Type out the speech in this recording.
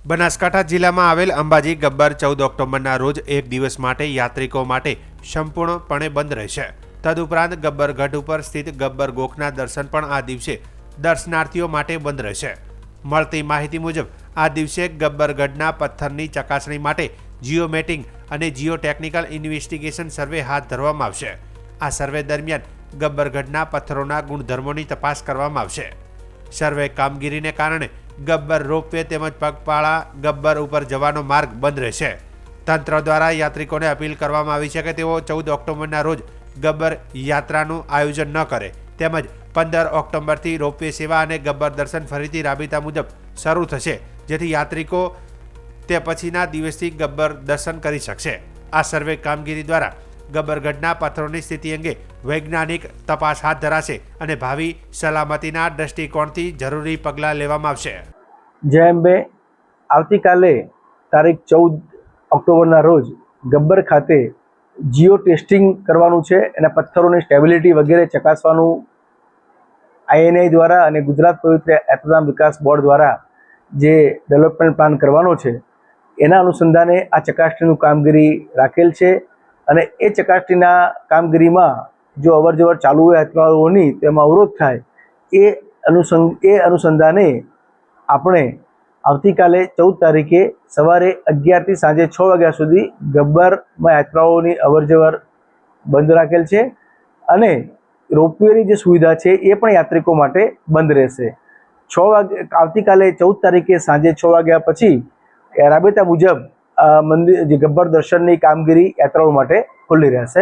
બનાસકાંઠા જિલ્લામાં આવેલ અંબાજી ગબ્બર 14 ઓક્ટોબરના રોજ એક દિવસ માટે યાત્રિકો માટે સંપૂર્ણપણે બંધ રહેશે। તદુપરાંત ગબ્બર ગઢ ઉપર સ્થિત ગબ્બર ગોખના દર્શન પણ આ દિવસે દર્શનાર્થીઓ માટે બંધ રહેશે। મળતી માહિતી મુજબ આ દિવસે ગબ્બર ગઢના પથ્થરની ચકાસણી માટે જીઓમેટિંગ અને જીઓટેકનિકલ ઇન્વેસ્ટિગેશન સર્વે હાથ ધરવામાં આવશે। આ સર્વે દરમિયાન ગબ્બર ગઢના પથ્થરોના ગુણધર્મોની તપાસ કરવામાં આવશે। સર્વે કામગીરીને કારણે ગબ્બર રોપવે તેમજ પગપાળા ગબ્બર ઉપર જવાનો માર્ગ બંધ રહેશે। તંત્ર દ્વારા યાત્રિકોને અપીલ કરવામાં આવી છે કે તેઓ 14 ઓક્ટોબરના રોજ ગબ્બર યાત્રાનું આયોજન ન કરે તેમજ 15 ઓક્ટોબરથી રોપવે સેવા અને ગબ્બર દર્શન ફરીથી રાબેતા મુજબ શરૂ થશે, જેથી યાત્રિકો તે પછીના દિવસથી ગબ્બર દર્શન કરી શકશે। આ સર્વે કામગીરી દ્વારા ગબ્બરગઢના પથ્થરોની સ્થિતિ અંગે વૈજ્ઞાનિક તપાસ હાથ ધરાશે અને ભાવિ સલામતીના દ્રષ્ટિકોણથી જરૂરી પગલાં લેવામાં આવશે। જય અંબે। આવતીકાલે તારીખ 14 ઓક્ટોબરના રોજ ગબ્બર ખાતે જીઓ ટેસ્ટિંગ કરવાનું છે અને પથ્થરોની સ્ટેબિલિટી વગેરે ચકાસવાનું INI દ્વારા અને ગુજરાત પવિત્ર યાત્રાધામ વિકાસ બોર્ડ દ્વારા જે ડેવલપમેન્ટ પ્લાન કરવાનો છે એના અનુસંધાને આ ચકાસણીનું કામગીરી રાખેલ છે અને એ ચકાસણીના કામગીરીમાં જો અવરજવર ચાલુ હોય યાત્રાળુઓની તો એમાં અવરોધ થાય એ અનુસંધાને આપણે આવતીકાલે 14 તારીખે સવારે 11 થી સાંજે 6 વાગ્યા સુધી ગબ્બરમાં યાત્રાઓની અવરજવર બંધ રાખેલ છે અને રોપવેની જે સુવિધા છે એ પણ યાત્રિકો માટે બંધ રહેશે। આવતીકાલે 14 તારીખે સાંજે 6 વાગ્યા પછી રાબેતા મુજબ મંદિર જે ગબ્બર દર્શનની કામગીરી યાત્રાળુઓ માટે ખુલ્લી રહેશે।